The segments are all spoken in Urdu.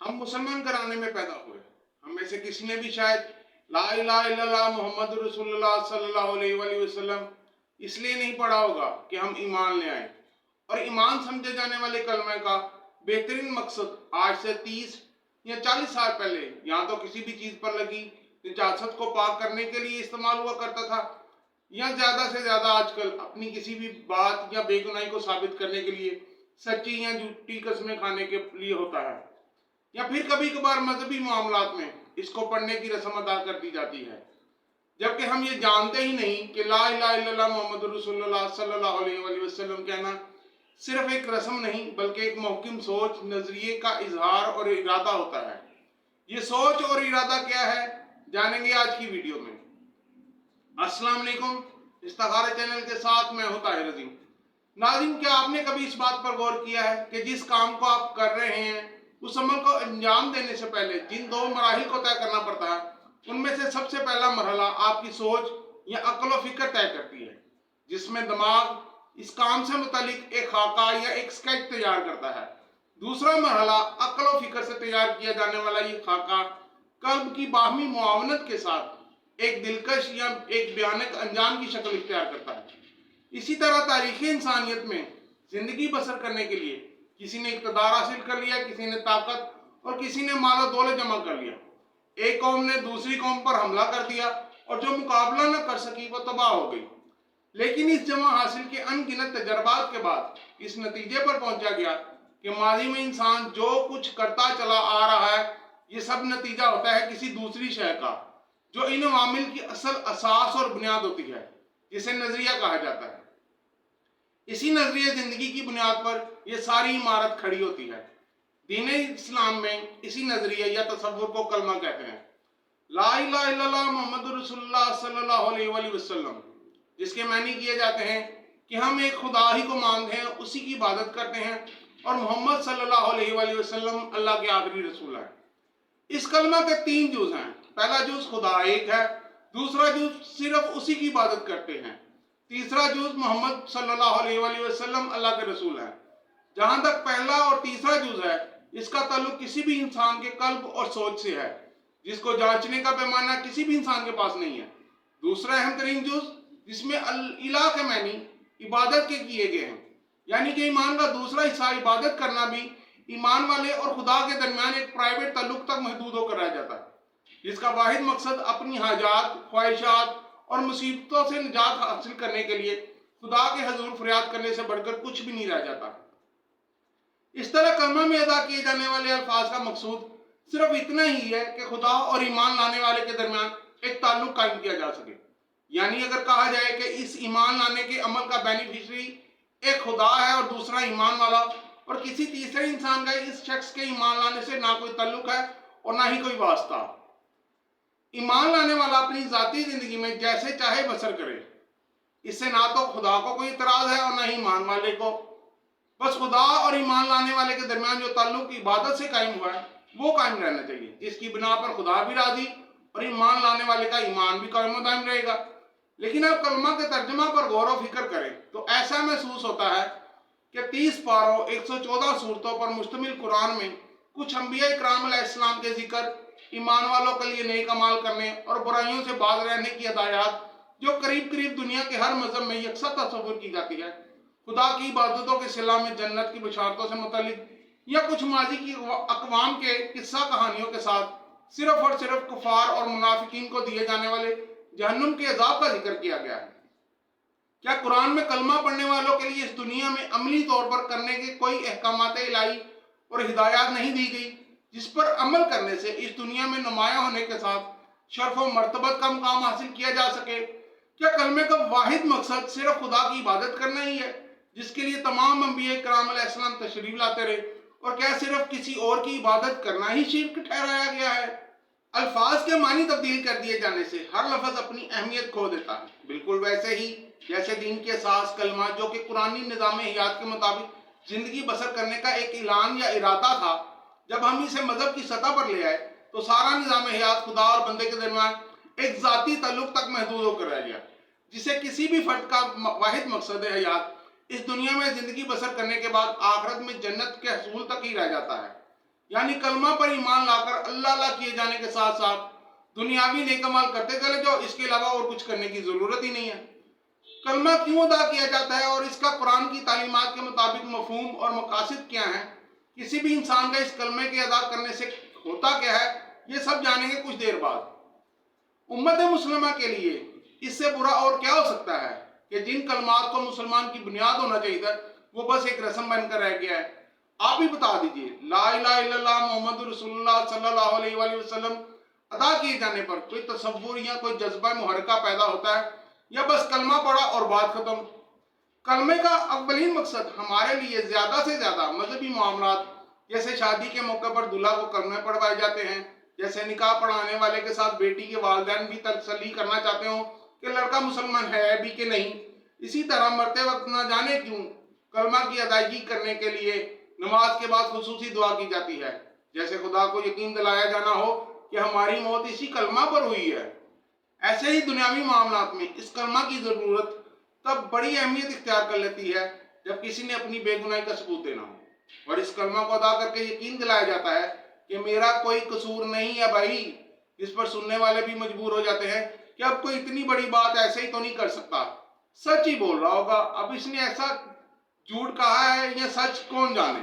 ہم مسلمان گھرانے میں پیدا ہوئے. ہم میں سے کسی نے بھی شاید لا الہ الا اللہ محمد رسول اللہ صلی اللہ علیہ وآلہ وسلم اس لیے نہیں پڑھا ہوگا کہ ہم ایمان لے آئیں. اور ایمان سمجھے جانے والے کلمہ کا بہترین مقصد آج سے 30 یا 40 سال پہلے یہاں تو کسی بھی چیز پر لگی نجاست کو پاک کرنے کے لیے استعمال ہوا کرتا تھا، یا زیادہ سے زیادہ آج کل اپنی کسی بھی بات یا بے گناہی کو ثابت کرنے کے لیے سچی یا جھوٹی قسمیں کھانے کے لیے ہوتا ہے، یا پھر کبھی کبھار مذہبی معاملات میں اس کو پڑھنے کی رسم ادا کر دی جاتی ہے، جبکہ ہم یہ جانتے ہی نہیں کہ لا الہ الا اللہ محمد رسول اللہ صلی اللہ علیہ وآلہ وسلم کہنا صرف ایک رسم نہیں بلکہ ایک محکم سوچ، نظریے کا اظہار اور ارادہ ہوتا ہے. یہ سوچ اور ارادہ کیا ہے جانیں گے آج کی ویڈیو میں. السلام علیکم، استخارہ چینل کے ساتھ میں ہوں طاہر عظیم. ناظرین، کیا آپ نے کبھی اس بات پر غور کیا ہے کہ جس کام کو آپ کر رہے ہیں اس عمل کو انجام دینے سے پہلے جن 2 مراحل کو طے کرنا پڑتا ہے ان میں سے سب سے پہلا مرحلہ آپ کی سوچ یا عقل و فکر طے کرتی ہے، جس میں دماغ اس کام سے متعلق ایک خاکہ یا ایک سکیچ تیار کرتا ہے. دوسرا مرحلہ عقل و فکر سے تیار کیا جانے والا یہ خاکہ قلب کی باہمی معاونت کے ساتھ ایک دلکش یا ایک بھیانک انجام کی شکل اختیار کرتا ہے. اسی طرح تاریخ انسانیت میں زندگی بسر کرنے کے لیے کسی نے اقتدار حاصل کر لیا، کسی نے طاقت اور کسی نے مال و دولت جمع کر لیا. ایک قوم نے دوسری قوم پر حملہ کر دیا اور جو مقابلہ نہ کر سکی وہ تباہ ہو گئی. لیکن اس جمع حاصل کے ان گنت تجربات کے بعد اس نتیجے پر پہنچا گیا کہ ماضی میں انسان جو کچھ کرتا چلا آ رہا ہے یہ سب نتیجہ ہوتا ہے کسی دوسری شے کا، جو ان عوامل کی اصل اساس اور بنیاد ہوتی ہے، جسے نظریہ کہا جاتا ہے. اسی نظریہ زندگی کی بنیاد پر یہ ساری عمارت کھڑی ہوتی ہے. دین اسلام میں اسی نظریہ یا تصور کو کلمہ کہتے ہیں. لا الہ الا اللہ محمد رسول اللہ صلی اللہ علیہ وآلہ وسلم، جس کے معنی کیے جاتے ہیں کہ ہم ایک خدا ہی کو مانتے ہیں، اسی کی عبادت کرتے ہیں، اور محمد صلی اللہ علیہ وآلہ وسلم اللہ کے آخری رسول ہیں. اس کلمہ کے 3 جز ہیں. پہلا جز خدا ایک ہے، دوسرا جز صرف اسی کی عبادت کرتے ہیں، تیسرا جز محمد صلی اللہ علیہ وآلہ وسلم اللہ کے رسول ہیں. جہاں تک پہلا اور تیسرا جز ہے اس کا تعلق کسی بھی انسان کے قلب اور سوچ سے ہے، جس کو جانچنے کا پیمانہ کسی بھی انسان کے پاس نہیں ہے. دوسرا اہم ترین جز جس میں الہ کے معنی عبادت کے کیے گئے ہیں، یعنی کہ ایمان کا دوسرا حصہ عبادت کرنا بھی ایمان والے اور خدا کے درمیان ایک پرائیویٹ تعلق تک محدود ہو کر رہ جاتا ہے، جس کا واحد مقصد اپنی حاجات، خواہشات اور مصیبتوں سے نجات حاصل کرنے کے لیے خدا کے حضور فریاد کرنے سے بڑھ کر کچھ بھی نہیں رہ جاتا. اس طرح کلمہ میں ادا کیے جانے والے الفاظ کا مقصود صرف اتنا ہی ہے کہ خدا اور ایمان لانے والے کے درمیان ایک تعلق قائم کیا جا سکے. یعنی اگر کہا جائے کہ اس ایمان لانے کے عمل کا بینیفیشری ایک خدا ہے اور دوسرا ایمان والا، اور کسی تیسرے انسان کا اس شخص کے ایمان لانے سے نہ کوئی تعلق ہے اور نہ ہی کوئی واسطہ. ایمان لانے والا اپنی ذاتی زندگی میں جیسے چاہے بسر کرے، اس سے نہ تو خدا کو کوئی اعتراض ہے اور نہ ہی ایمان والے کو. بس خدا اور ایمان لانے والے کے درمیان جو تعلق عبادت سے قائم ہوا ہے وہ قائم رہنا چاہیے، جس کی بنا پر خدا بھی راضی اور ایمان لانے والے کا ایمان بھی قائم و دائم رہے گا. لیکن اب کلمہ کے ترجمہ پر غور و فکر کریں تو ایسا محسوس ہوتا ہے کہ 30 پاروں 114 صورتوں پر مشتمل قرآن میں کچھ انبیاء اکرام علیہ السلام کے ذکر، ایمان والوں کے لیے نیک اعمال کرنے اور برائیوں سے باز رہنے کی ہدایات جو قریب قریب دنیا کے ہر مذہب میں یکساں تصور کی جاتی ہے، خدا کی عبادتوں کے صلہ میں جنت کی بشارتوں سے متعلق، یا کچھ ماضی کی اقوام کے قصہ کہانیوں کے ساتھ صرف اور صرف کفار اور منافقین کو دیے جانے والے جہنم کے عذاب کا ذکر کیا گیا ہے. کیا قرآن میں کلمہ پڑھنے والوں کے لیے اس دنیا میں عملی طور پر کرنے کے کوئی احکامات الہی اور ہدایات نہیں دی گئی جس پر عمل کرنے سے اس دنیا میں نمایاں ہونے کے ساتھ شرف و مرتبت کا مقام حاصل کیا جا سکے؟ کیا کلمے کا واحد مقصد صرف خدا کی عبادت کرنا ہی ہے جس کے لیے تمام انبیاء کرام علیہ السلام تشریف لاتے رہے، اور کیا صرف کسی اور کی عبادت کرنا ہی شرک ٹھہرایا گیا ہے؟ الفاظ کے معنی تبدیل کر دیے جانے سے ہر لفظ اپنی اہمیت کھو دیتا ہے، بالکل ویسے ہی جیسے دین کی اساس کلمہ جو کہ قرآنی نظام حیات کے مطابق زندگی بسر کرنے کا ایک اعلان یا ارادہ تھا، جب ہم اسے مذہب کی سطح پر لے آئے تو سارا نظام حیات خدا اور بندے کے درمیان ایک ذاتی تعلق تک محدود ہو کر رہ گیا، جسے کسی بھی فرد کا واحد مقصد حیات اس دنیا میں زندگی بسر کرنے کے بعد آخرت میں جنت کے حصول تک ہی رہ جاتا ہے. یعنی کلمہ پر ایمان لا کر اللہ اللہ کیے جانے کے ساتھ ساتھ دنیاوی نیک اعمال کرتے چلے جاؤ، اس کے علاوہ اور کچھ کرنے کی ضرورت ہی نہیں ہے۔ کلمہ کیوں ادا کیا جاتا ہے اور اس کا قرآن کی تعلیمات کے مطابق مفہوم اور مقاصد کیا ہیں، کسی بھی انسان کا اس کلمے کے ادا کرنے سے ہوتا کیا ہے، یہ سب جانیں گے کچھ دیر بعد۔ امت مسلمہ کے لیے اس سے برا اور کیا ہو سکتا ہے کہ جن کلمات کو مسلمان کی بنیاد ہونا چاہیے تھا وہ بس ایک رسم بن کر رہ گیا ہے۔ آپ ہی بتا دیجئے، لا الہ الا اللہ محمد رسول اللہ صلی اللہ علیہ وآلہ وسلم ادا کیے جانے پر کوئی تصور یا کوئی جذبہ محرکہ پیدا ہوتا ہے یا بس کلمہ پڑھا اور بات ختم؟ کلمے کا اولین مقصد ہمارے لیے زیادہ سے زیادہ مذہبی معاملات، جیسے شادی کے موقع پر دلہا کو کلمے پڑھوائے جاتے ہیں، جیسے نکاح پڑھانے والے کے ساتھ بیٹی کے والدین بھی تسلی کرنا چاہتے ہوں کہ لڑکا مسلمان ہے بھی کہ نہیں، اسی طرح مرتے وقت نہ جانے کیوں کلمہ کی ادائیگی کرنے کے لیے نماز کے بعد خصوصی دعا کی جاتی ہے، جیسے خدا کو یقین دلایا جانا ہو کہ ہماری موت اسی کلمہ پر ہوئی ہے۔ ایسے ہی دنیاوی معاملات میں اس کلمہ کی ضرورت تب بڑی اہمیت اختیار کر لیتی ہے جب کسی نے اپنی بے گناہی کا ثبوت دینا ہو اور اس کلمہ کو ادا کر کے یقین دلایا جاتا ہے کہ میرا کوئی قصور نہیں ہے بھائی، اس پر سننے والے بھی مجبور ہو جاتے ہیں کہ اب کوئی اتنی بڑی بات ایسے ہی تو نہیں کر سکتا، سچ ہی بول رہا ہوگا، اب اس نے ایسا جھوٹ کہا ہے یا سچ کون جانے۔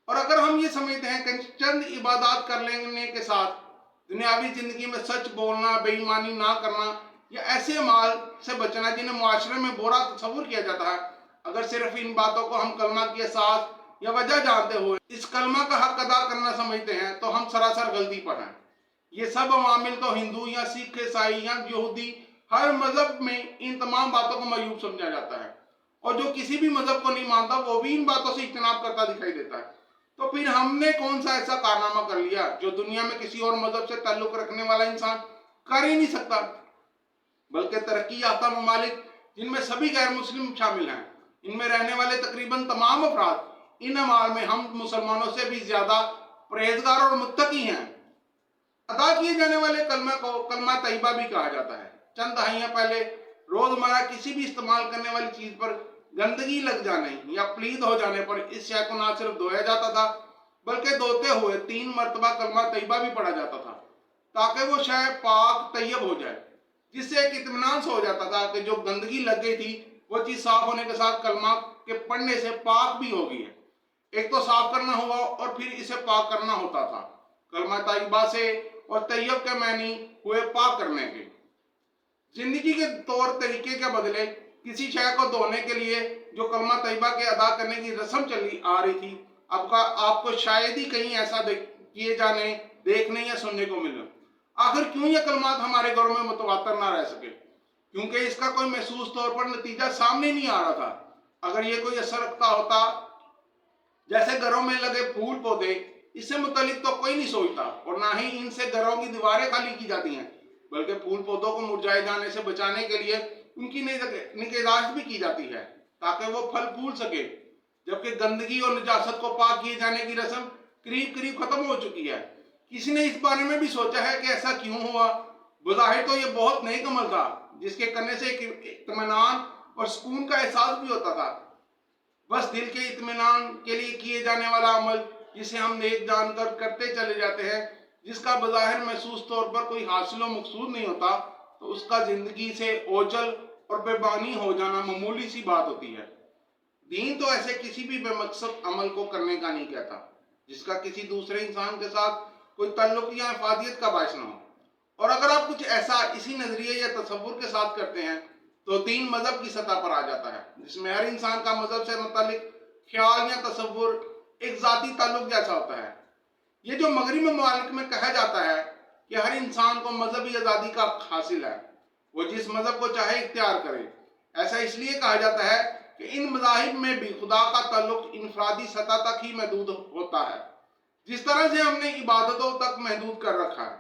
اور اگر ہم یہ سمجھتے ہیں کہ چند عبادات کر لینے کے ساتھ دنیاوی زندگی میں سچ بولنا، بے ایمانی نہ کرنا یا ایسے اعمال سے بچنا جنہیں معاشرے میں برا تصور کیا جاتا ہے، اگر صرف ان باتوں کو ہم کلمہ کی اساس یا وجہ جانتے ہوئے اس کلمہ کا حق ادا کرنا سمجھتے ہیں تو ہم سراسر غلطی پر ہیں۔ یہ سب عوامل تو ہندو یا سکھ، عیسائی یا یہودی، ہر مذہب میں ان تمام باتوں کو معیوب سمجھا جاتا ہے، اور جو کسی بھی مذہب کو نہیں مانتا وہ بھی ان باتوں سے اجتناب کرتا دکھائی دیتا ہے۔ تو پھر ہم نے کون سا ایسا کارنامہ کر لیا جو دنیا میں کسی اور مذہب سے تعلق رکھنے والا انسان کر ہی نہیں سکتا؟ بلکہ ترقی یافتہ ممالک جن میں سبھی غیر مسلم شامل ہیں، ان میں رہنے والے تقریباً تمام افراد ان اعمال میں ہم مسلمانوں سے بھی زیادہ پرہیزگار اور متقی ہیں۔ ادا کیے جانے والے کلمہ کو کلمہ طیبہ بھی کہا جاتا ہے۔ چند دہائیاں پہلے روزمرہ کسی بھی استعمال کرنے والی چیز پر گندگی لگ جانے یا پلید ہو جانے پر اس شے کو نہ صرف دھویا جاتا تھا بلکہ دھوتے ہوئے 3 مرتبہ کلمہ طیبہ بھی پڑھا جاتا تھا تاکہ وہ شے پاک طیب ہو جائے، جس سے ایک اطمینان سے ہو جاتا تھا کہ جو گندگی لگ گئی تھی وہ چیز صاف ہونے کے ساتھ کلمہ کے پڑھنے سے پاک بھی ہو گئی ہے۔ ایک تو صاف کرنا ہوا اور پھر اسے پاک کرنا ہوتا تھا۔ کلمہ طیبہ سے اور طیب کے معنی ہوئے پاک کرنے کے۔ زندگی کے طور طریقے کے بدلے کسی شے کو دھونے کے لیے جو کلمہ طیبہ کے ادا کرنے کی رسم چلی آ رہی تھی، اب آپ کو شاید ہی کہیں ایسا کیے جانے، دیکھنے یا سننے کو ملے۔ آخر کیوں یہ کلمات ہمارے گھروں میں متواتر نہ رہ سکے؟ کیونکہ اس کا کوئی محسوس طور پر نتیجہ سامنے نہیں آ رہا تھا۔ اگر یہ کوئی اثر رکھتا ہوتا، جیسے گھروں میں لگے پھول پودے، اس سے متعلق تو کوئی نہیں سوچتا، اور نہ ہی ان سے گھروں کی دیواریں خالی کی جاتی ہیں، بلکہ پھول پودوں کو مرجھائے جانے سے بچانے کے لیے ان کی نگہداشت بھی کی جاتی ہے تاکہ وہ پھل پھول سکے، جبکہ گندگی اور نجاست کو پاک کیے جانے کی رسم قریب قریب ختم ہو چکی ہے۔ کسی نے اس بارے میں بھی سوچا ہے کہ ایسا کیوں ہوا؟ بظاہر تو یہ بہت نیک عمل تھا جس کے کرنے سے ایک اطمینان اور سکون کا احساس بھی ہوتا تھا، بس دل کے اطمینان کے لیے کیے جانے والا عمل جسے ہم نیک جان کر کرتے چلے جاتے ہیں، جس کا بظاہر محسوس طور پر کوئی حاصل و مقصود نہیں ہوتا، تو اس کا زندگی سے اوجھل اور بے بانی ہو جانا معمولی سی بات ہوتی ہے۔ دین تو ایسے کسی بھی بے مقصد عمل کو کرنے کا نہیں کہتا جس کا کسی دوسرے انسان کے ساتھ کوئی تعلق یا افادیت کا باعث نہ ہو، اور اگر آپ کچھ ایسا اسی نظریے یا تصور کے ساتھ کرتے ہیں تو دین مذہب کی سطح پر آ جاتا ہے، جس میں ہر انسان کا مذہب سے متعلق خیال یا تصور ایک ذاتی تعلق جیسا ہوتا ہے۔ یہ جو مغربی ممالک میں کہا جاتا ہے کہ ہر انسان کو مذہبی آزادی کا حق حاصل ہے، وہ جس مذہب کو چاہے اختیار کرے، ایسا اس لیے کہا جاتا ہے کہ ان مذاہب میں بھی خدا کا تعلق انفرادی سطح تک ہی محدود ہوتا ہے، جس طرح سے ہم نے عبادتوں تک محدود کر رکھا ہے۔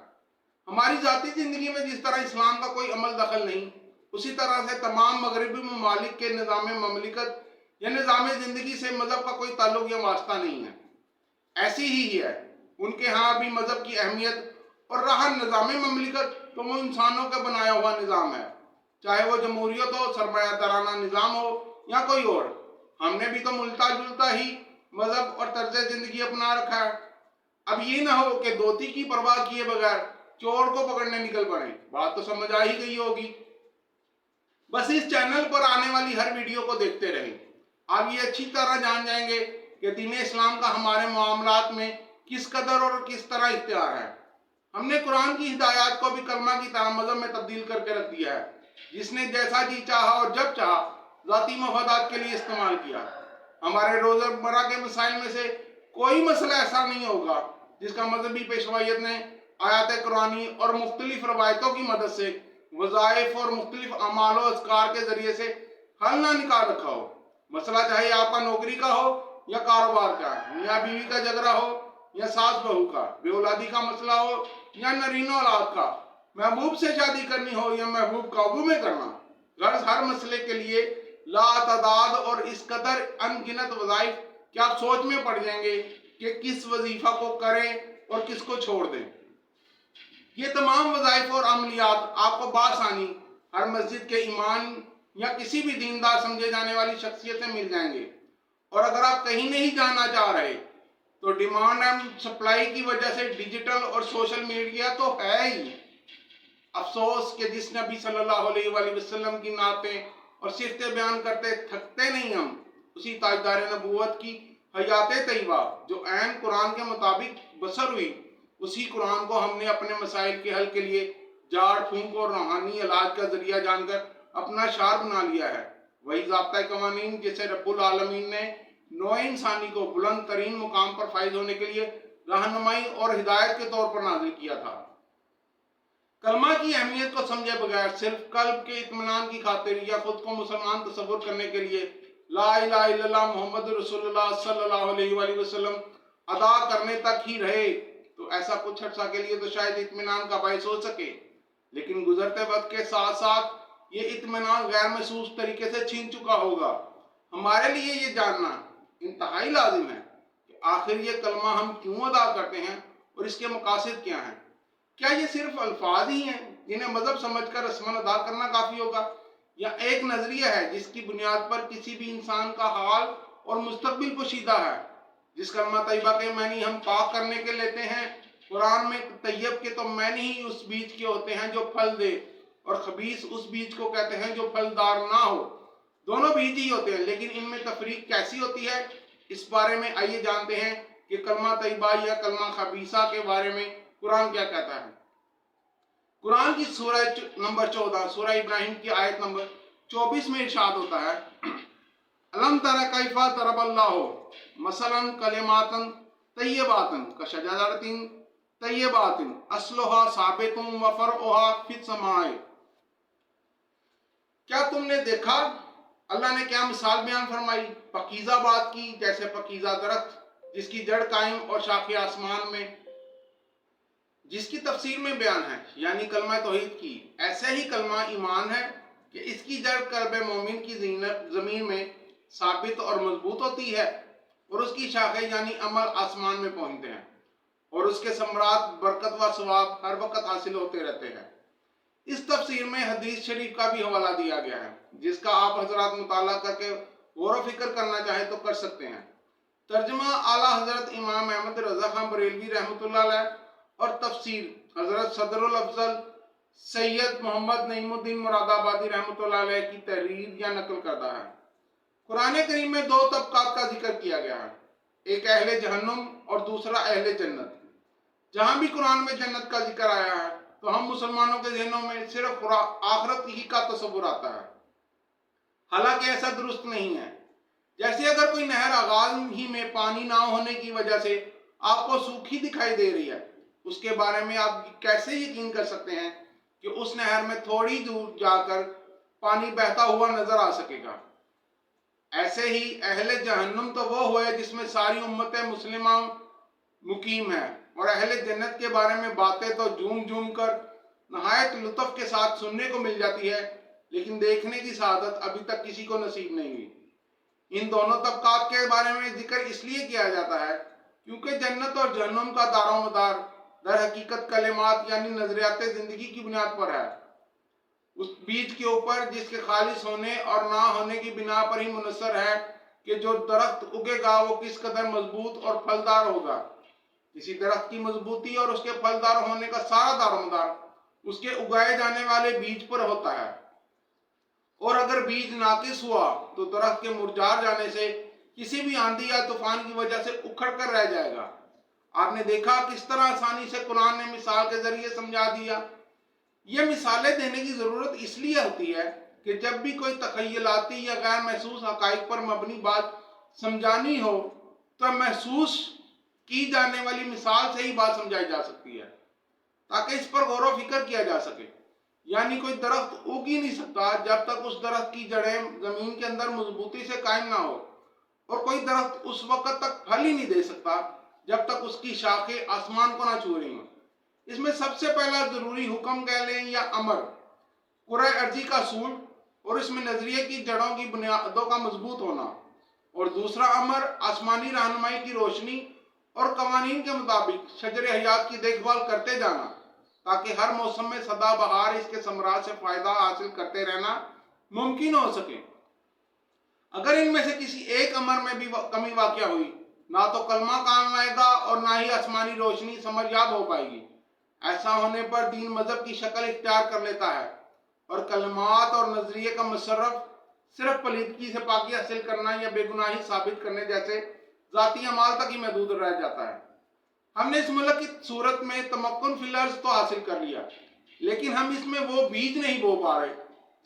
ہماری ذاتی زندگی میں جس طرح اسلام کا کوئی عمل دخل نہیں، اسی طرح سے تمام مغربی ممالک کے نظام مملکت یا نظام زندگی سے مذہب کا کوئی تعلق یا واسطہ نہیں ہے۔ ایسی ہی ہے ان کے ہاں بھی مذہب کی اہمیت، اور رہا نظام مملکت تو وہ انسانوں کا بنایا ہوا نظام ہے، چاہے وہ جمہوریت ہو، سرمایہ دارانہ نظام ہو یا کوئی اور۔ ہم نے بھی تو ملتا جلتا ہی مذہب اور طرز زندگی اپنا رکھا ہے۔ اب یہ نہ ہو کہ دھوتی کی پرواہ کیے بغیر چور کو پکڑنے نکل پڑیں. بات تو سمجھ آ ہی گئی ہوگی. بس اس چینل پر آنے والی ہر ویڈیو کو دیکھتے رہیں. آپ یہ اچھی طرح جان جائیں گے کہ دین اسلام کا ہمارے معاملات میں کس قدر اور کس طرح اختیار ہے. ہم نے قرآن کی ہدایات کو بھی کلمہ کی طرح مذہب میں تبدیل کر کے رکھ دیا ہے. جس نے جیسا جی چاہا اور جب چاہا ذاتی مفادات کے لیے استعمال کیا. ہمارے روزمرہ کے مسائل میں سے کوئی مسئلہ ایسا نہیں ہوگا جس کا مذہبی پیشوائیت نے آیات قرآنی اور مختلف روایتوں کی مدد سے وظائف اور مختلف اعمال و اذکار کے ذریعے سے حل نہ نکال رکھا ہو. مسئلہ چاہے آپ کا نوکری کا ہو یا کاروبار کا، میاں بیوی کا جھگڑا ہو یا ساس بہو کا، بے اولادی کا مسئلہ ہو یا نرین اولاد کا، محبوب سے شادی کرنی ہو یا محبوب قابو میں کرنا، غرض ہر مسئلے کے لیے لا تعداد اور اس قدر ان گنت وظائف کہ آپ سوچ میں پڑ جائیں گے کہ کس وظیفہ کو کریں اور کس کو چھوڑ دیں. یہ تمام وظائف اور عملیات آپ کو بآسانی ہر مسجد کے امام یا کسی بھی دیندار سمجھے جانے والی شخصیت سے مل جائیں گے. اور اگر آپ کہیں نہیں جانا چاہ رہے تو ڈیمانڈ اینڈ سپلائی کی وجہ سے ڈیجیٹل اور سوشل میڈیا تو ہے ہی. افسوس کہ جس نبی صلی اللہ علیہ وآلہ وسلم کی نعتیں اور صفتیں بیان کرتے تھکتے نہیں ہم، اسی تاجدار نبوت کی حیات طیبہ جو عین قرآن کے مطابق بسر ہوئی، اسی قرآن کو ہم نے اپنے مسائل کے حل کے لیے جاڑ پھونک اور روحانی علاج کا ذریعہ جان کر اپنا شعار بنا لیا ہے. وہی ضابطۂ قوانین جسے رب العالمین نے نوع انسانی کو بلند ترین مقام پر فائز ہونے کے لیے رہنمائی اور ہدایت کے طور پر نازل کیا تھا. کلمہ کی اہمیت کو سمجھے بغیر صرف قلب کے اطمینان کی خاطر یا خود کو مسلمان تصور کرنے کے لیے لا الہ الا اللہ محمد رسول اللہ صلی اللہ علیہ وآلہ وسلم ادا کرنے تک ہی رہے تو ایسا کچھ عرصہ کے لیے تو شاید اطمینان کا باعث ہو سکے، لیکن گزرتے وقت کے ساتھ ساتھ یہ اطمینان غیر محسوس طریقے سے چھین چکا ہوگا. ہمارے لیے یہ جاننا انتہائی لازم ہے کہ آخر یہ کلمہ ہم کیوں ادا کرتے ہیں اور اس کے مقاصد کیا ہیں. کیا یہ صرف الفاظ ہی ہیں جنہیں مذہب سمجھ کر رسماً ادا کرنا کافی ہوگا، یا ایک نظریہ ہے جس کی بنیاد پر کسی بھی انسان کا حال اور مستقبل پوشیدہ ہے؟ جس کلمہ طیبہ کے معنی ہم پاک کرنے کے لیتے ہیں، قرآن میں طیب کے تو معنی ہی اس بیج کے ہوتے ہیں جو پھل دے، اور خبیث اس بیج کو کہتے ہیں جو پھلدار نہ ہو. دونوں بیج ہی ہوتے ہیں، لیکن ان میں تفریق کیسی ہوتی ہے اس بارے میں آئیے جانتے ہیں کہ کلمہ طیبہ یا کلمہ خبیثہ کے بارے میں قرآن کیا کہتا ہے. قرآن کی سورہ نمبر 14 سورہ ابراہیم کی آیت نمبر 24 میں ارشاد ہوتا ہے الم تر کیف ضرب اللہ مثلا کلمات طیبات کشجرۃ طیبات اصلها ثابت وفرعها فی السماء. کیا تم نے دیکھا اللہ نے کیا مثال بیان فرمائی پاکیزہ بات کی، جیسے پاکیزہ درخت جس کی جڑ قائم اور شاخیں آسمان میں، جس کی تفسیر میں بیان ہے یعنی کلمہ توحید کی. ایسے ہی کلمہ ایمان ہے کہ اس کی جڑ قلب مومن کی زمین میں ثابت اور مضبوط ہوتی ہے، اور اس کی شاخیں یعنی عمل آسمان میں پہنچتے ہیں، اور اس کے ثمرات برکت و ثواب ہر وقت حاصل ہوتے رہتے ہیں. اس تفسیر میں حدیث شریف کا بھی حوالہ دیا گیا ہے جس کا آپ حضرات مطالعہ کر کے غور و فکر کرنا چاہیں تو کر سکتے ہیں. ترجمہ اعلیٰ حضرت امام احمد رضا خان بریلوی رحمۃ اللہ علیہ اور تفسیر حضرت صدر الافضل سید محمد نعیم الدین مراد آبادی رحمۃ اللہ علیہ کی تحریر یا نقل کردہ ہے. قرآن کریم میں دو طبقات کا ذکر کیا گیا ہے، ایک اہل جہنم اور دوسرا اہل جنت. جہاں بھی قرآن میں جنت کا ذکر آیا ہے تو ہم مسلمانوں کے ذہنوں میں صرف آخرت ہی کا تصور آتا ہے، حالانکہ ایسا درست نہیں ہے. جیسے اگر کوئی نہر آغاز ہی میں پانی نہ ہونے کی وجہ سے آپ کو سوکھی دکھائی دے رہی ہے، اس کے بارے میں آپ کیسے یقین کر سکتے ہیں کہ اس نہر میں تھوڑی دور جا کر پانی بہتا ہوا نظر آ سکے گا؟ ایسے ہی اہل جہنم تو وہ ہوئے جس میں ساری امت مسلمہ مقیم ہے، اور اہل جنت کے بارے میں باتیں تو جھوم جھوم کر نہایت لطف کے ساتھ سننے کو مل جاتی ہے، لیکن دیکھنے کی سعادت ابھی تک کسی کو نصیب نہیں ہوئی. ان دونوں طبقات کے بارے میں ذکر اس لیے کیا جاتا ہے کیونکہ جنت اور جہنم کا دار و مدار در حقیقت کلمات یعنی نظریات زندگی کی بنیاد پر ہے، اس بیج کے اوپر جس کے خالص ہونے اور نہ ہونے کی بنا پر ہی منحصر ہے کہ جو درخت اگے گا وہ کس قدر مضبوط اور پھلدار ہوگا. کسی درخت کی مضبوطی اور اس کے پھلدار ہونے کا سارا دار و مدار اس کے اگائے جانے والے بیج پر ہوتا ہے، اور اگر بیج ناقص ہوا تو درخت کے مرجھا جانے سے کسی بھی آندھی یا طوفان کی وجہ سے اکھڑ کر رہ جائے گا۔ آپ نے دیکھا کس طرح آسانی سے قرآن نے مثال کے ذریعے سمجھا دیا۔ یہ مثالیں دینے کی ضرورت اس لیے ہوتی ہے کہ جب بھی کوئی تخیلاتی یا غیر محسوس حقائق پر مبنی بات سمجھانی ہو تو محسوس کی جانے والی مثال سے ہی بات سمجھائی جا سکتی ہے، تاکہ اس پر غور و فکر کیا جا سکے۔ یعنی کوئی درخت اگ ہی نہیں سکتا جب تک اس درخت کی جڑیں زمین کے اندر مضبوطی سے قائم نہ ہو، اور کوئی درخت اس وقت تک پھل ہی نہیں دے سکتا جب تک اس کی شاخیں آسمان کو نہ چھو رہی ہوں۔ اس میں سب سے پہلا ضروری حکم کہہ لیں یا امر کرۂ ارضی کا اصول اور اس میں نظریے کی جڑوں کی بنیادوں کا مضبوط ہونا، اور دوسرا امر آسمانی رہنمائی کی روشنی اور قوانین کے مطابق شجر حیات کی دیکھ بھال کرتے جانا، تاکہ ہر موسم میں سدا بہار اس کے ثمرات سے فائدہ حاصل کرتے رہنا ممکن ہو سکے۔ اگر ان میں سے کسی ایک امر میں بھی کمی واقع ہوئی، نہ تو کلمہ کام آئے گا اور نہ ہی آسمانی روشنی سمجھ یاب ہو پائے گی۔ ایسا ہونے پر دین مذہب کی شکل اختیار کر لیتا ہے، اور کلمات اور نظریے کا مصرف صرف پلیدگی سے پاکی حاصل کرنا یا بے گناہی ثابت کرنے جیسے ذاتی اعمال تک ہی محدود رہ جاتا ہے۔ ہم نے اس ملک کی صورت میں تمکن فی الارض تو حاصل کر لیا، لیکن ہم اس میں وہ بیج نہیں بو پا رہے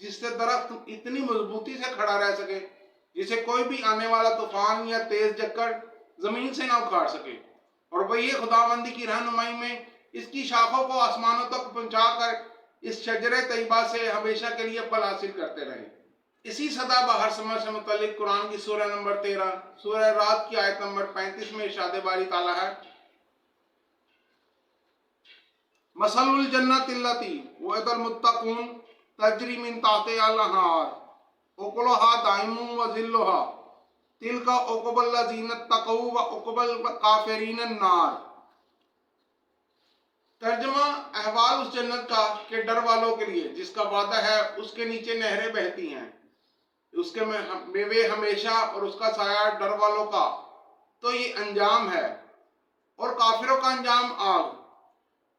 جس سے درخت اتنی مضبوطی سے کھڑا رہ سکے جسے کوئی بھی آنے والا طوفان یا تیز جکڑ زمین سے نہ اکھاڑ سکے، اور وہی خداوندی کی رہنمائی میں اس کی شاخوں کو آسمانوں تک پہنچا کر اس شجر طیبہ سے ہمیشہ کے لیے پھل حاصل کرتے رہے۔ اسی سدا بہار سمر سے متعلق قرآن کی سورہ نمبر 13 سورہ رات کی آیت نمبر 35 میں ارشاد باری تعالیٰ ہے، مثل الجنت التی وعد المتقون تجری من تحتہا الانہار اکلها دائم وظلها تلک عقبی الذین اتقوا وعقبی الکافرین النار۔ ترجمہ احوال اس جنت کا کہ ڈر والوں کے لیے جس کا وعدہ ہے، اس کے نیچے نہریں بہتی ہیں، اس کے میوے ہمیشہ اور اس کا سایہ ڈر والوں کا، تو یہ انجام ہے، اور کافروں کا انجام آگ۔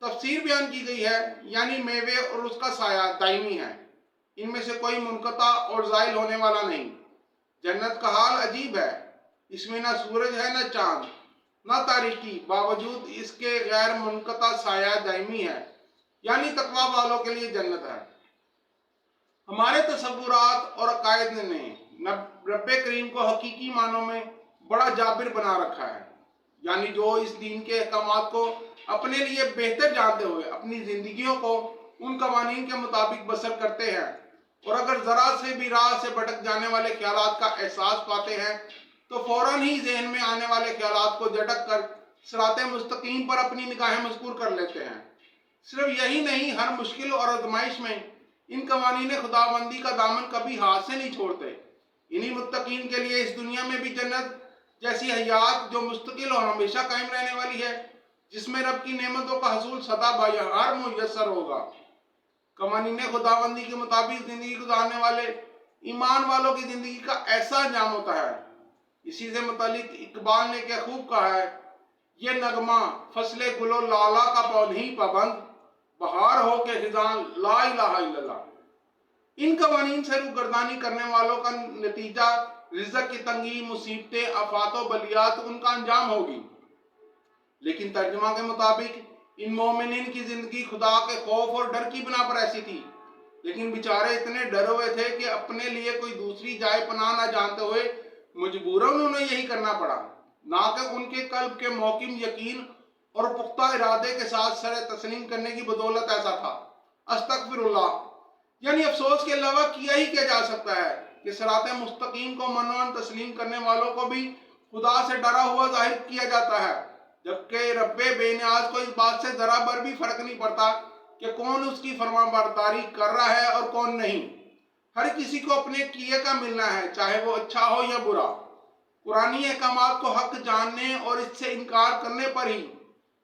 تفسیر بیان کی گئی ہے، یعنی میوے اور اس کا سایہ دائمی ہے، ان میں سے کوئی منقطع اور زائل ہونے والا نہیں۔ جنت کا حال عجیب ہے، اس میں نہ سورج ہے نہ چاند نہ تاریکی، باوجود اس کے غیر منقطع سایہ دائمی ہے، یعنی تقویٰ والوں کے لیے جنت ہے۔ ہمارے تصورات اور عقائد نے رب کریم کو حقیقی معنوں میں بڑا جابر بنا رکھا ہے، یعنی جو اس دین کے احکامات کو اپنے لیے بہتر جانتے ہوئے اپنی زندگیوں کو ان قوانین کے مطابق بسر کرتے ہیں، اور اگر ذرا سے بھی راہ سے بھٹک جانے والے خیالات کا احساس پاتے ہیں تو فوراً ہی ذہن میں آنے والے خیالات کو جھٹک کر صراط مستقیم پر اپنی نگاہیں مذکور کر لیتے ہیں۔ صرف یہی نہیں، ہر مشکل اور آزمائش میں ان قوانین خداوندی کا دامن کبھی ہاتھ سے نہیں چھوڑتے۔ انہی متقین کے لیے اس دنیا میں بھی جنت جیسی حیات جو مستقل اور ہمیشہ قائم رہنے والی ہے، جس میں رب کی نعمتوں کا حصول سدا بہار میسر ہوگا۔ قوانین خداوندی کے مطابق زندگی گزارنے والے ایمان والوں کی زندگی کا ایسا انجام ہوتا ہے۔ اسی سے متعلق اقبال نے کیا خوب کہا ہے، یہ نغمہ فصل گل و لالا کا نہیں پابند، بہار ہو کے خزاں لا الہ الا اللہ۔ ان قوانین سے روگردانی کرنے والوں کا نتیجہ رزق کی تنگی، مصیبتیں، آفات و بلیات ان کا انجام ہوگی۔ لیکن ترجمہ کے مطابق ان مومنین کی زندگی خدا کے خوف اور ڈر کی بنا پر ایسی تھی، لیکن بیچارے اتنے ڈرے ہوئے تھے کہ اپنے لیے کوئی دوسری جائے پناہ نہ جانتے ہوئے مجبوراً انہیں یہی کرنا پڑا، نہ کہ ان کے قلب کے محکم یقین اور پختہ ارادے کے ساتھ سر تسلیم کرنے کی بدولت ایسا تھا۔ استغفر اللہ، یعنی افسوس کے علاوہ کیا ہی کیا جا سکتا ہے کہ صراط مستقیم کو منوان تسلیم کرنے والوں کو بھی خدا سے ڈرا ہوا ظاہر کیا جاتا ہے، جبکہ رب بے نیاز کو اس بات سے ذرا بر بھی فرق نہیں پڑتا کہ کون اس کی فرما برداری کر رہا ہے اور کون نہیں۔ ہر کسی کو اپنے کیے کا ملنا ہے، چاہے وہ اچھا ہو یا برا۔ قرآنی احکامات کو حق جاننے اور اس سے انکار کرنے پر ہی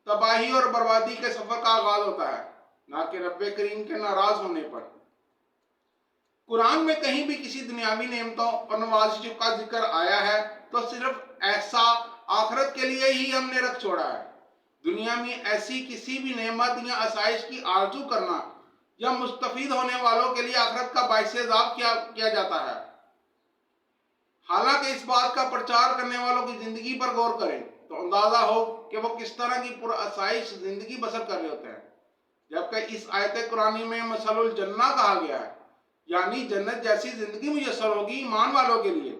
تباہی اور بربادی کے سفر کا آغاز ہوتا ہے، نہ کہ رب کریم کے ناراض ہونے پر۔ قرآن میں کہیں بھی کسی دنیاوی نعمتوں اور نوازشوں کا ذکر آیا ہے تو صرف ایسا آخرت کے لیے ہی ہم نے رکھ چھوڑا ہے۔ دنیا میں ایسی کسی بھی نعمت یا آسائش کی آرزو کرنا یا مستفید ہونے والوں کے لیے آخرت کا باعث عذاب کیا جاتا ہے۔ حالانکہ اس بات کا پرچار کرنے والوں کی زندگی پر غور کریں تو اندازہ ہو کہ وہ کس طرح کی پرآسائش زندگی بسر کر رہے ہوتے ہیں، جبکہ اس آیت قرآنی میں مثل الجنہ کہا گیا ہے، یعنی جنت جیسی زندگی میسر ہوگی ایمان والوں کے لیے۔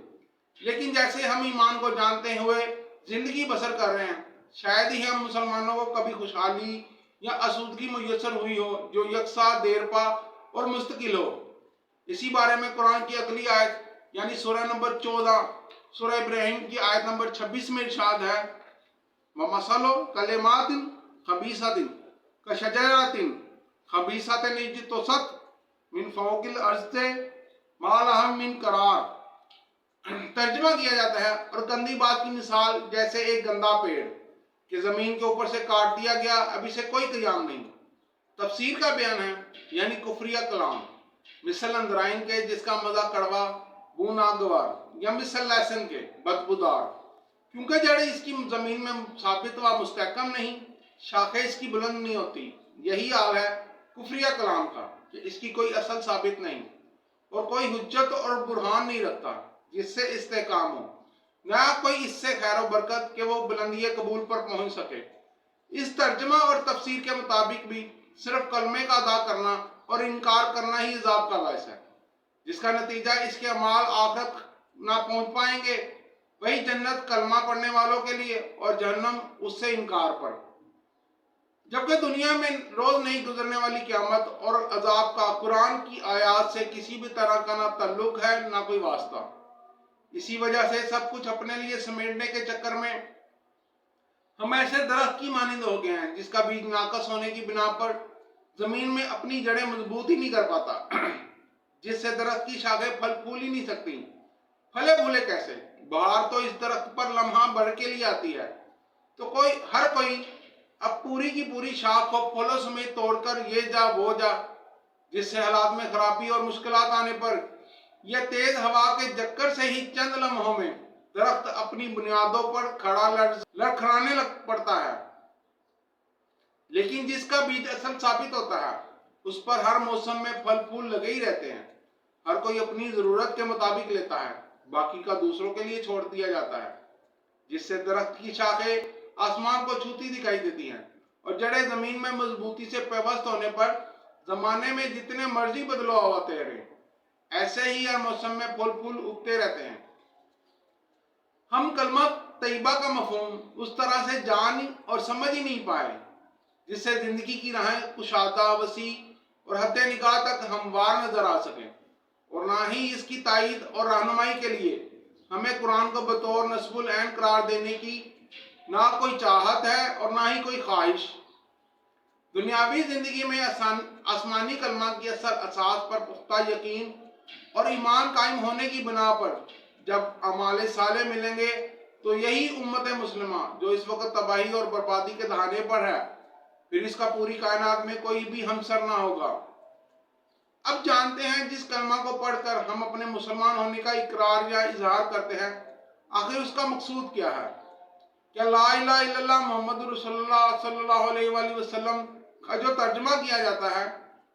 لیکن جیسے ہم ایمان کو جانتے ہوئے زندگی بسر کر رہے ہیں، شاید ہی ہم مسلمانوں کو کبھی خوشحالی یا آسودگی میسر ہوئی ہو جو یکساں دیرپا اور مستقل ہو۔ اسی بارے میں قرآن کی اگلی آیت یعنی سورہ نمبر 14 سورہ ابراہیم کی آیت نمبر 26 میں ارشاد ہے، وَمَثَلُ كَلِمَاتٍ خَبِيثَةٍ كَشَجَرَةٍ خَبِيثَةٍ اجْتُثَّتْ مِنْ فَوْقِ الْأَرْضِ مَا لَهَا مِنْ قَرَارٍ۔ ترجمہ کیا جاتا ہے، اور گندی بات کی مثال جیسے ایک گندا پیڑ کہ زمین کے اوپر سے کاٹ دیا گیا، اب اسے کوئی قیام نہیں۔ تفسیر کا بیان ہے یعنی کفریہ کلام، مثل اندرائن کے جس کا مزہ کڑوا بو ناگوار، یا مثل لہسن کے بدبودار، کیونکہ جڑیں اس کی زمین میں ثابت و مستحکم نہیں، شاخیں اس کی بلند نہیں ہوتی۔ یہی حال ہے کفریہ کلام کا کہ اس کی کوئی اصل ثابت نہیں اور کوئی حجت اور برہان نہیں رکھتا جس سے استحکام ہو، نہ کوئی اس سے خیر و برکت کہ وہ بلندی قبول پر پہنچ سکے۔ اس ترجمہ اور تفسیر کے مطابق بھی صرف کلمے کا ادا کرنا اور انکار کرنا ہی عذاب کا باعث ہے، جس کا نتیجہ اس کے اعمال آخرت نہ پہنچ پائیں گے۔ وہی جنت کلمہ پڑھنے والوں کے لیے اور جہنم اس سے انکار پر۔ جبکہ دنیا میں روز نہیں گزرنے والی قیامت اور عذاب کا قرآن کی آیات سے کسی بھی طرح کا نہ تعلق ہے نہ کوئی واسطہ۔ اسی وجہ سے سب کچھ اپنے لیے سمیٹنے کے چکر میں ہم ایسے درخت کی مانند ہو گئے ہیں جس کا بیج ناقص ہونے کی بنا پر زمین میں اپنی جڑیں مضبوط ہی نہیں کر پاتا، جس سے درخت کی شاخیں پھل پھول ہی نہیں سکتی۔ پھلے پھولے کیسے؟ بہار تو اس درخت پر لمحہ بڑھ کے لیے آتی ہے، تو ہر کوئی اب پوری کی پوری شاخ کو پھولوں سمیت توڑ کر یہ جا وہ جا، جس سے حالات میں خرابی اور مشکلات آنے پر یہ تیز ہوا کے جکر سے ہی چند لمحوں میں درخت اپنی بنیادوں پر کھڑا لڑکھڑانے لگ پڑتا ہے۔ لیکن جس کا بیج اصل ثابت ہوتا ہے اس پر ہر موسم میں پھل پھول لگے ہی رہتے ہیں۔ ہر کوئی اپنی ضرورت کے مطابق لیتا ہے، باقی کا دوسروں کے لیے چھوڑ دیا جاتا ہے، جس سے درخت کی شاخیں آسمان کو چھوتی دکھائی دیتی ہیں اور جڑیں زمین میں مضبوطی سے پیوست ہونے پر زمانے میں جتنے مرضی بدلو آتے رہے، ایسے ہی ہر موسم میں پھول پھول اگتے رہتے ہیں۔ ہم کلمہ طیبہ کا مفہوم اس طرح سے جان اور سمجھ ہی نہیں پائے جس سے زندگی کی راہیں کشادہ، وسیع اور حد نگاہ تک ہموار نظر آ سکیں، اور نہ ہی اس کی تائید اور رہنمائی کے لیے ہمیں قرآن کو بطور نصب العین قرار دینے کی نہ کوئی چاہت ہے اور نہ ہی کوئی خواہش۔ دنیاوی زندگی میں آسمانی کلمہ کی اثر اساس پر پختہ یقین اور ایمان قائم ہونے کی بنا پر جب اعمال صالح ملیں گے تو یہی امت مسلمہ جو اس وقت تباہی اور بربادی کے دہانے پر ہے، پھر اس کا پوری کائنات میں کوئی بھی ہمسر نہ ہوگا۔ اب جانتے ہیں جس کلمہ کو پڑھ کر ہم اپنے مسلمان ہونے کا اقرار یا اظہار کرتے ہیں، آخر اس کا مقصود کیا ہے؟ کیا لا الہ الا اللہ محمد رسول اللہ صلی اللہ علیہ وآلہ وسلم کا جو ترجمہ کیا جاتا ہے،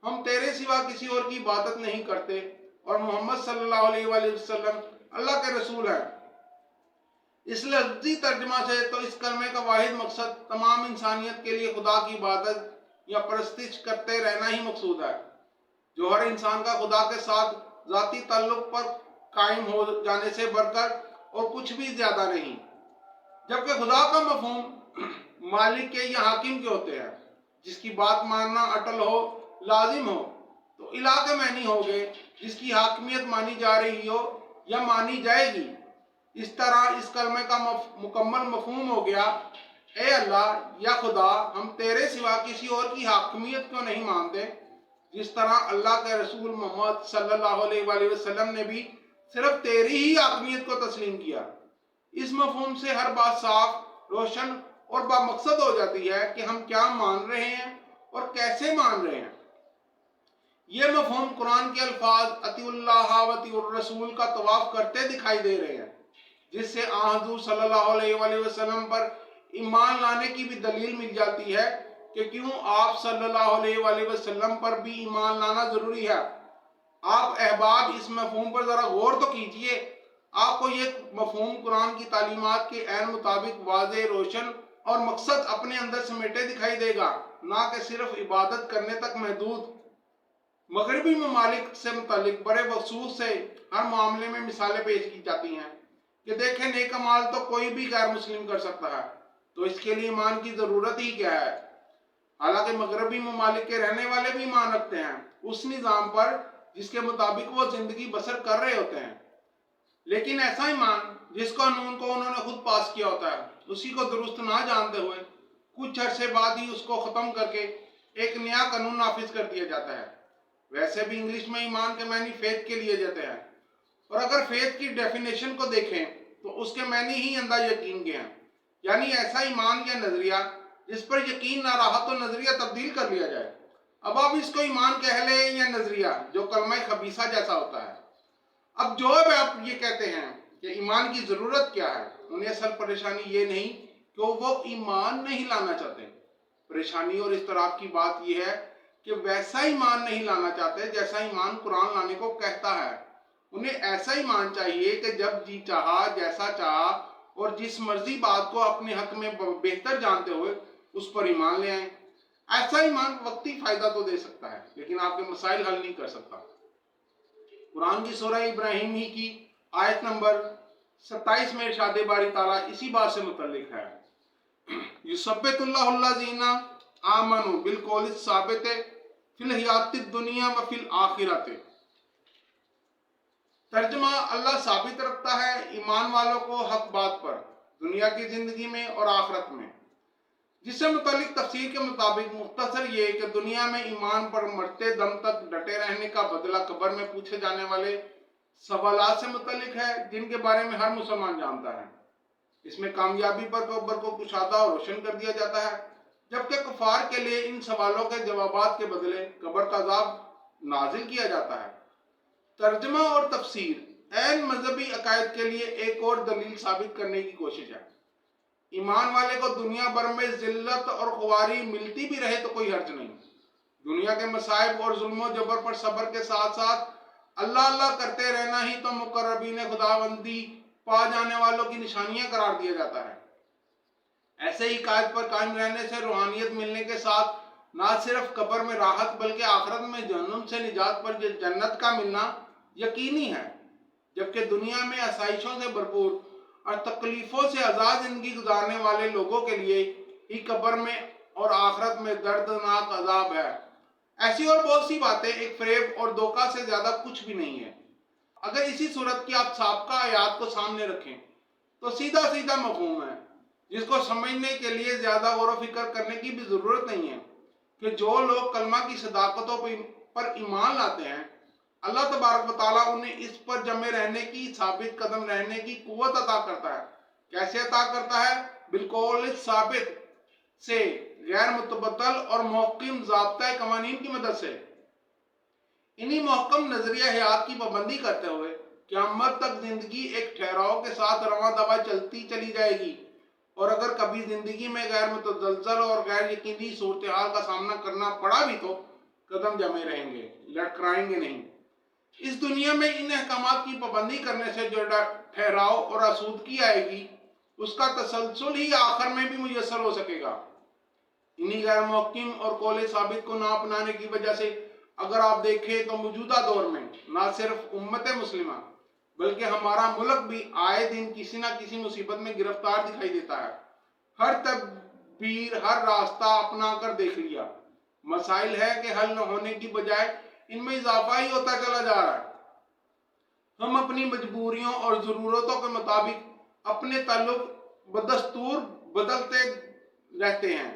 ہم تیرے سوا کسی اور کی عبادت نہیں کرتے اور محمد صلی اللہ علیہ وآلہ وسلم اللہ کے رسول ہیں؟ اس لفظی ترجمہ سے تو اس کلمے کا واحد مقصد تمام انسانیت کے لیے خدا کی عبادت یا پرستش کرتے رہنا ہی مقصود ہے، جو ہر انسان کا خدا کے ساتھ ذاتی تعلق پر قائم ہو جانے سے بڑھ کر اور کچھ بھی زیادہ نہیں۔ جبکہ خدا کا مفہوم مالک کے یا حاکم کے ہوتے ہیں، جس کی بات ماننا اٹل ہو، لازم ہو، تو الہ کے معنی ہو گئے جس کی حاکمیت مانی جا رہی ہو یا مانی جائے گی۔ اس طرح اس کلمے کا مکمل مفہوم ہو گیا، اے اللہ یا خدا، ہم تیرے سوا کسی اور کی حاکمیت کو نہیں مانتے، جس طرح اللہ کے رسول محمد صلی اللہ علیہ وآلہ وسلم نے بھی صرف تیری ہی حاکمیت کو تسلیم کیا۔ اس مفہوم سے ہر بات صاف، روشن اور بامقصد ہو جاتی ہے کہ ہم کیا مان رہے ہیں اور کیسے مان رہے ہیں۔ یہ مفہوم قرآن کے الفاظ اطیع اللہ و اطیع الرسول کا طواف کرتے دکھائی دے رہے ہیں، جس سے حضور صلی اللہ علیہ وآلہ وسلم پر ایمان لانے کی بھی دلیل مل جاتی ہے کہ کیوں آپ صلی اللہ علیہ وآلہ وسلم پر بھی ایمان لانا ضروری ہے۔ آپ احباب اس مفہوم پر ذرا غور تو کیجئے۔ آپ کو یہ مفہوم قرآن کی تعلیمات کے عین مطابق واضح، روشن اور مقصد اپنے اندر سمیٹے دکھائی دے گا، نہ کہ صرف عبادت کرنے تک محدود۔ مغربی ممالک سے متعلق بڑے وقوع سے ہر معاملے میں مثالیں پیش کی جاتی ہیں کہ دیکھیں نیک اعمال تو کوئی بھی غیر مسلم کر سکتا ہے، تو اس کے لیے ایمان کی ضرورت ہی کیا ہے؟ حالانکہ مغربی ممالک کے رہنے والے بھی ایمان رکھتے ہیں اس نظام پر جس کے مطابق وہ زندگی بسر کر رہے ہوتے ہیں، لیکن ایسا ایمان جس قانون کو انہوں نے خود پاس کیا ہوتا ہے اسی کو درست نہ جانتے ہوئے کچھ عرصے بعد ہی اس کو ختم کر کے ایک نیا قانون نافذ کر دیا جاتا ہے۔ ویسے بھی انگلش میں ایمان کے معنی فیتھ کے لیے جاتے ہیں، اور اگر فیتھ کی ڈیفینیشن کو دیکھیں تو اس کے معنی ہی اندھا یقین کے ہیں، یعنی ایسا ایمان یا نظریہ جس پر یقین نہ رہا تو نظریہ تبدیل کر لیا جائے۔ اب آپ اس کو ایمان کہہ لیں یا نظریہ جو کلمہ خبیثہ جیسا ہوتا ہے۔ اب جو آپ یہ کہتے ہیں کہ ایمان کی ضرورت کیا ہے، انہیں اصل پریشانی یہ نہیں کہ وہ ایمان نہیں لانا چاہتے، پریشانی اور اضطراب کی بات یہ ہے کہ ویسا ایمان نہیں لانا چاہتے جیسا ایمان قرآن لانے کو کہتا ہے۔ انہیں ایسا ایمان چاہیے کہ جب جی چاہا، جیسا چاہا اور جس مرضی بات کو اپنے حق میں بہتر جانتے ہوئے اس پر ایمان لے آئیں۔ ایسا ایمان وقتی فائدہ تو دے سکتا ہے لیکن آپ کے مسائل حل نہیں کر سکتا۔ قرآن کی سورہ ابراہیم ہی کی آیت نمبر 27 میں ارشاد باری تعالیٰ اسی بات سے متعلق ہے، یثبت اللہ الذین آمنوا بالقول الثابت فی الحیات الدنیا وفی الآخرۃ۔ ترجمہ: اللہ ثابت رکھتا ہے ایمان والوں کو حق بات پر دنیا کی زندگی میں اور آخرت میں، جس سے متعلق تفسیر کے مطابق مختصر یہ کہ دنیا میں ایمان پر مرتے دم تک ڈٹے رہنے کا بدلہ قبر میں پوچھے جانے والے سوالات سے متعلق ہے جن کے بارے میں ہر مسلمان جانتا ہے۔ اس میں کامیابی پر قبر کو کشادہ اور روشن کر دیا جاتا ہے، جبکہ کفار کے لیے ان سوالوں کے جوابات کے بدلے قبر کا عذاب نازل کیا جاتا ہے۔ ترجمہ اور تفسیر عین مذہبی عقائد کے لیے ایک اور دلیل ثابت کرنے کی کوشش ہے۔ ایمان والے کو دنیا بھر میں ذلت اور خواری ملتی بھی رہے تو کوئی حرج نہیں۔ دنیا کے مصائب اور ظلم و جبر پر صبر کے ساتھ ساتھ اللہ اللہ کرتے رہنا ہی تو مقربین خداوندی پا جانے والوں کی نشانیاں قرار دیا جاتا ہے۔ ایسے ہی قائد پر قائم رہنے سے روحانیت ملنے کے ساتھ نہ صرف قبر میں راحت بلکہ آخرت میں جہنم سے نجات پر جنت کا ملنا یقینی ہے، جبکہ دنیا میں آسائشوں سے بھرپور اور تکلیفوں سے آزاد زندگی گزارنے والے لوگوں کے لیے ہی قبر میں اور آخرت میں دردناک عذاب ہے۔ ایسی اور بہت سی باتیں ایک فریب اور دھوکہ سے زیادہ کچھ بھی نہیں ہے۔ اگر اسی صورت کی آپ سابقہ آیات کو سامنے رکھیں تو سیدھا سیدھا مفہوم ہے جس کو سمجھنے کے لیے زیادہ غور و فکر کرنے کی بھی ضرورت نہیں ہے کہ جو لوگ کلمہ کی صداقتوں پر ایمان لاتے ہیں، اللہ تبارک و تعالیٰ انہیں اس پر جمے رہنے کی، ثابت قدم رہنے کی قوت عطا کرتا ہے۔ کیسے عطا کرتا ہے؟ بالقول ثابت سے، غیر متبدل اور محکم ضابطۂ قوانین کی مدد سے۔ انہی محکم نظریہ حیات کی پابندی کرتے ہوئے قیامت تک زندگی ایک ٹھہراؤ کے ساتھ رواں دواں چلتی چلی جائے گی، اور اگر کبھی زندگی میں غیر متزلزل اور غیر یقینی صورتحال کا سامنا کرنا پڑا بھی تو قدم جمے رہیں گے، لڑکھڑائیں گے نہیں۔ اس دنیا میں ان احکامات کی پابندی کرنے سے جو ٹھہراؤ اور آسودگی آئے گی اس کا تسلسل ہی آخر میں بھی میسر ہو سکے گا۔ انہی غیر محکم اور قول ثابت کو نہ اپنانے کی وجہ سے اگر آپ دیکھیں تو موجودہ دور میں نہ صرف امت مسلمہ بلکہ ہمارا ملک بھی آئے دن کسی نہ کسی مصیبت میں گرفتار دکھائی دیتا ہے۔ ہر تدبیر، ہر راستہ اپنا کر دیکھ لیا، مسائل ہے کہ حل نہ ہونے کی بجائے ان میں اضافہ ہی ہوتا چلا جا رہا ہے۔ ہم اپنی مجبوریوں اور ضرورتوں کے مطابق اپنے تعلق بدستور بدلتے رہتے ہیں۔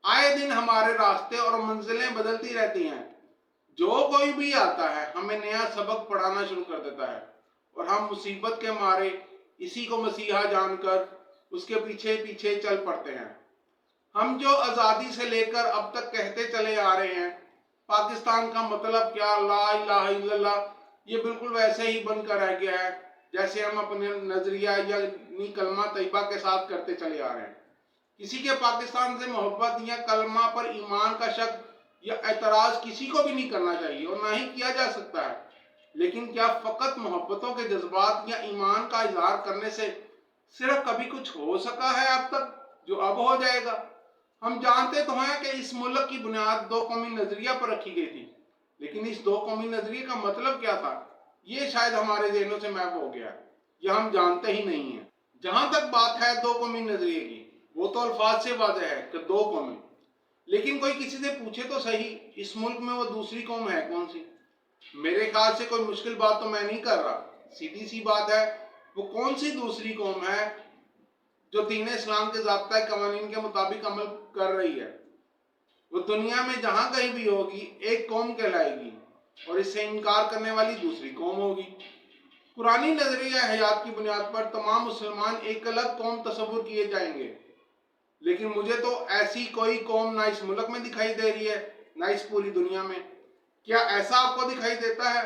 آئے دن ہمارے راستے اور منزلیں بدلتی رہتی ہیں۔ جو کوئی بھی آتا ہے ہمیں نیا سبق پڑھانا شروع کر دیتا ہے، اور ہم مصیبت کے مارے اسی کو مسیحا جان کر اس کے پیچھے پیچھے چل پڑتے ہیں۔ ہم جو آزادی سے لے کر اب تک کہتے چلے آ رہے ہیں پاکستان کا مطلب کیا، لا الہ الا اللہ، یہ بالکل ویسے ہی بن کر رہ گیا ہے جیسے ہم اپنے نظریہ یعنی کلمہ طیبہ کے ساتھ کرتے چلے آ رہے ہیں۔ کسی کے پاکستان سے محبت یا کلمہ پر ایمان کا شک یا اعتراض کسی کو بھی نہیں کرنا چاہیے اور نہ ہی کیا جا سکتا ہے، لیکن کیا فقط محبتوں کے جذبات یا ایمان کا اظہار کرنے سے صرف کبھی کچھ ہو سکا ہے اب تک جو اب ہو جائے گا؟ ہم جانتے تو ہیں کہ اس ملک کی بنیاد دو قومی نظریہ پر رکھی گئی تھی، لیکن اس دو قومی نظریے کا مطلب کیا تھا یہ شاید ہمارے ذہنوں سے محو ہو گیا، یہ ہم جانتے ہی نہیں ہیں۔ جہاں تک بات ہے دو قومی نظریے کی، وہ تو الفاظ سے واضح ہے کہ دو قومیں، لیکن کوئی کسی سے پوچھے تو صحیح اس ملک میں وہ دوسری قوم ہے کون سی؟ میرے خیال سے کوئی مشکل بات تو میں نہیں کر رہا، سیدھی سی بات ہے، وہ کون سی دوسری قوم ہے جو دین اسلام کے ضابطۂ قوانین کے مطابق عمل کر رہی ہے؟ وہ دنیا میں جہاں کہیں بھی ہوگی ایک قوم کہلائے گی اور اس سے انکار کرنے والی دوسری قوم ہوگی۔ قرآنی نظریہ حیات کی بنیاد پر تمام مسلمان ایک الگ قوم تصور کیے جائیں گے، لیکن مجھے تو ایسی کوئی قوم نہ اس ملک میں دکھائی دے رہی ہے نہ اس پوری دنیا میں۔ کیا ایسا آپ کو دکھائی دیتا ہے؟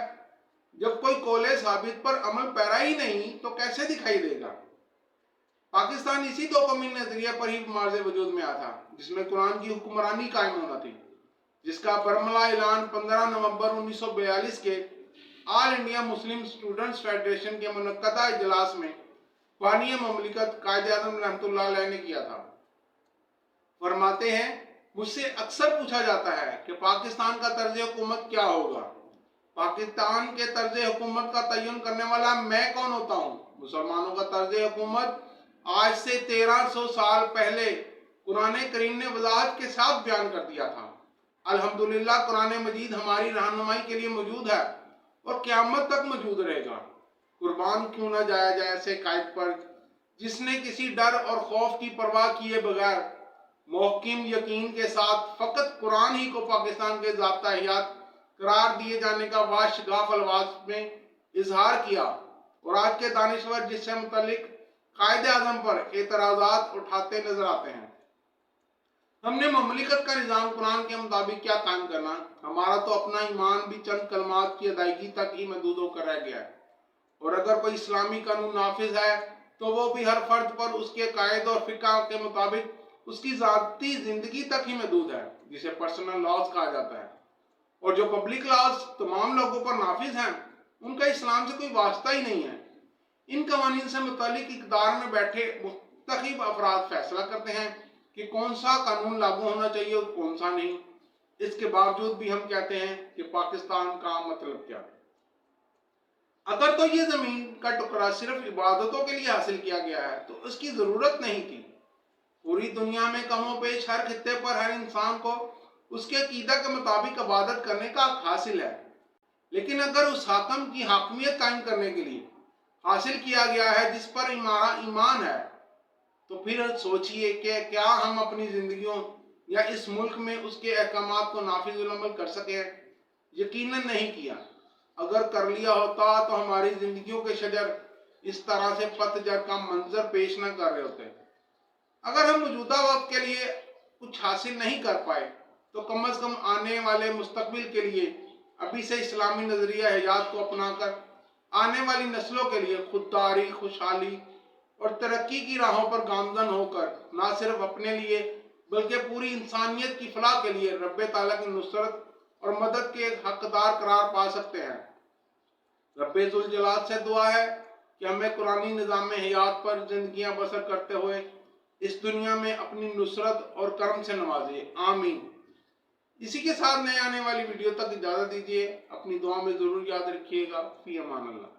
جب کوئی قول ثابت پر عمل پیرا ہی نہیں تو کیسے دکھائی دے گا؟ پاکستان اسی دو قومی نظریہ پر ہی مارز وجود میں آیا تھا جس میں قرآن کی حکمرانی قائم ہونا تھی، جس کا برملا اعلان 15 نومبر 1942 کے آل انڈیا مسلم اسٹوڈنٹس فیڈریشن کے منعقدہ اجلاس میں بانی مملکت قائد اعظم رحمۃ اللہ علیہ نے کیا تھا۔ فرماتے ہیں، مجھ سے اکثر پوچھا جاتا ہے کہ پاکستان کا طرز حکومت کیا ہوگا؟ پاکستان کے طرز حکومت کا تعین کرنے والا میں کون ہوتا ہوں؟ مسلمانوں کا طرز حکومت آج سے 1300 سال پہلے قرآن کریم نے وضاحت کے ساتھ بیان کر دیا تھا۔ الحمدللہ قرآن مجید ہماری رہنمائی کے لیے موجود ہے اور قیامت تک موجود رہے گا۔ قربان کیوں نہ جایا جائے ایسے قائد پر جس نے کسی ڈر اور خوف کی پرواہ کیے بغیر محکم یقین کے ساتھ فقط قرآن ہی کو پاکستان کے ضابطہ حیات قرار دیے جانے کا واشگاف الفاظ میں اظہار کیا، اور آج کے دانشور جس سے متعلق قائد اعظم پر اعتراضات اٹھاتے نظر آتے ہیں۔ ہم نے مملکت کا نظام قرآن کے مطابق کیا قائم کرنا؟ ہمارا تو اپنا ایمان بھی چند کلمات کی ادائیگی تک ہی محدود ہو کر رہ گیا ہے، اور اگر کوئی اسلامی قانون نافذ ہے تو وہ بھی ہر فرد پر اس کے قائد اور فقہ کے مطابق اس کی ذاتی زندگی تک ہی محدود ہے، جسے پرسنل لاز کہا جاتا ہے، اور جو پبلک لاز تمام لوگوں پر نافذ ہیں ان کا اسلام سے کوئی واسطہ ہی نہیں ہے۔ ان قوانین سے متعلق اقتدار میں بیٹھے منتخب افراد فیصلہ کرتے ہیں کہ کون سا قانون لاگو ہونا چاہیے اور کون سا نہیں۔ اس کے باوجود بھی ہم کہتے ہیں کہ پاکستان کا مطلب کیا؟ اگر تو یہ زمین کا ٹکڑا صرف عبادتوں کے لیے حاصل کیا گیا ہے تو اس کی ضرورت نہیں تھی۔ پوری دنیا میں کم و بیش ہر خطے پر ہر انسان کو اس کے عقیدہ کے مطابق عبادت کرنے کا حق حاصل ہے، لیکن اگر اس حاکم کی حاکمیت قائم کرنے کے لیے حاصل کیا گیا ہے جس پر ہمارا ایمان ہے، تو پھر سوچئے کہ کیا ہم اپنی زندگیوں یا اس ملک میں اس کے احکامات کو نافذ العمل کر سکے ہیں؟ یقیناً نہیں کیا۔ اگر کر لیا ہوتا تو ہماری زندگیوں کے شجر اس طرح سے پتجھڑ کا منظر پیش نہ کر رہے ہوتے۔ اگر ہم موجودہ وقت کے لیے کچھ حاصل نہیں کر پائے تو کم از کم آنے والے مستقبل کے لیے ابھی سے اسلامی نظریہ حیات کو اپنا کر آنے والی نسلوں کے لیے خودداری، خوشحالی اور ترقی کی راہوں پر گامزن ہو کر نہ صرف اپنے لیے بلکہ پوری انسانیت کی فلاح کے لیے رب تعالیٰ کی نصرت اور مدد کے حقدار قرار پا سکتے ہیں۔ رب ذوالجلال سے دعا ہے کہ ہمیں قرآنی نظام حیات پر زندگیاں بسر کرتے ہوئے اس دنیا میں اپنی نصرت اور کرم سے نوازے، آمین۔ اسی کے ساتھ نئے آنے والی ویڈیو تک اجازت دیجیے، اپنی دعا میں ضرور یاد رکھیے گا۔ فی امان اللہ۔